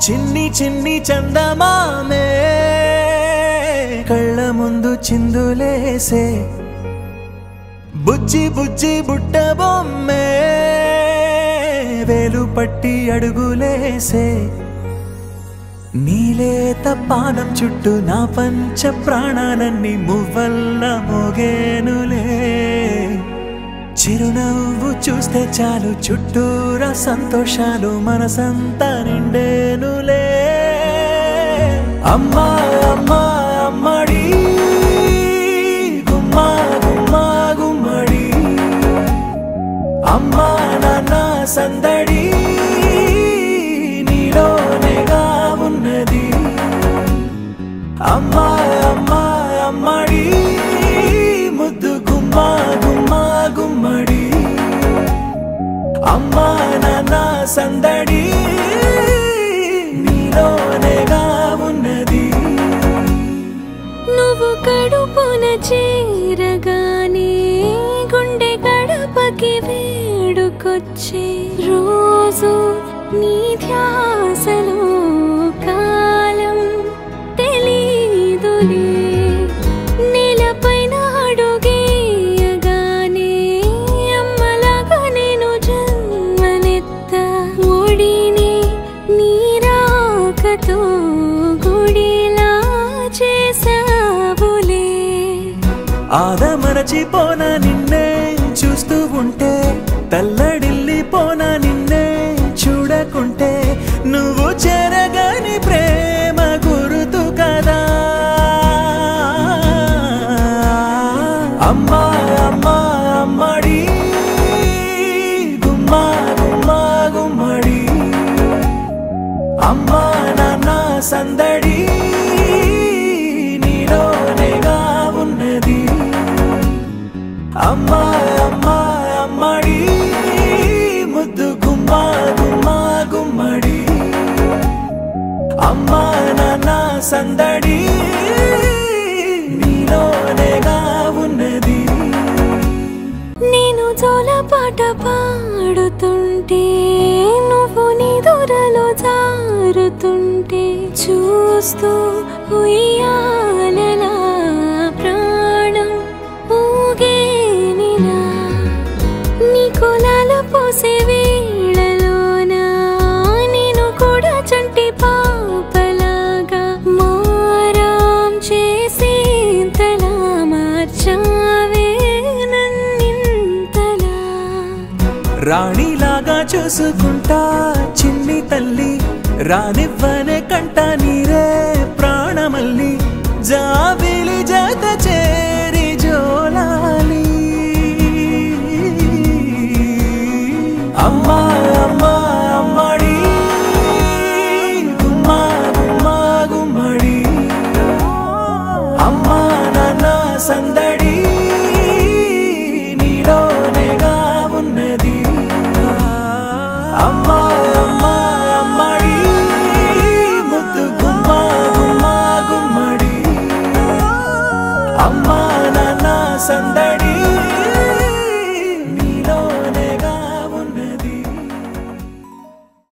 చిన్ని చిన్ని చందమామే కళ్ళ ముందు చిందులేసే బుజ్జి బుజ్జి బుట్ట బొమ్మే వేలు పట్టి అడుగులేసే నీలేత పానం చుట్టూ నా పంచ ప్రాణాలన్నీ మువ్వల్ల మోగేనులే చిరునవ్వు చూస్తే చాలు చుట్టూరా సంతోషాలు మనసంతా నిండేనులే అమ్మా అమ్మా అమ్మడి గుమ్మా గుమ్మా గుమ్మడి అమ్మా నాన్న సందడి నీలోనేగా ఉన్నది అమ్మా అమ్మా అమ్మడి ముద్దు గుమ్మా గుమ్మా గుమ్మడి అమ్మా నాన్న సందడి నీలోనేగా ఉన్నది నువ్వు కడుపున చేరగానే గుండె గడపకి వేడుకొచ్చే రోజు నీ ధ్యాసలో కాలం తెలీదులే నేలపైన అడుగేయగానే అమ్మలాగా నేను జన్మనెత్త ఒడిని నీ రాకతో గుడిలా చేసావులే ఆదమరచిపోన నిన్నే చూస్తూ ఉంటే తల్లడిల్లిపోన నిన్నే చూడకుంటే నువ్వు చెరగని ప్రేమ గురుతు కదా అమ్మా అమ్మా అమ్మడి గుమ్మా గుమ్మా గుమ్మడి అమ్మా నాన్న సందడి నీలోనేగా ఉన్నది అమ్మా అమ్మా అమ్మడి ముద్దు గుమ్మా గుమ్మా గుమ్మడి అమ్మా నాన్న సందడి నీలోనేగా ఉన్నది నేను జోలపాట పాడుతుంటే నువ్వు నిదురలో జారుతుంటే చూస్తూ ఉయ్యాలలా ప్రాణం ఊగేనిలా నీ కులాల పోసే వేళలోనా నేను కూడా చంటి పాపలాగా మారాం చేసేంతలా మార్చావే నన్నింతలా రాణిలాగా చూసుకుంటా చిన్ని తల్లి రానివ్వనే కంట నీరే ప్రాణమల్లి జాబిలి జత చేరి జోలాలి అమ్మా అమ్మా అమ్మడి గుమ్మా గుమ్మా గుమ్మడి అమ్మా నాన్న సంద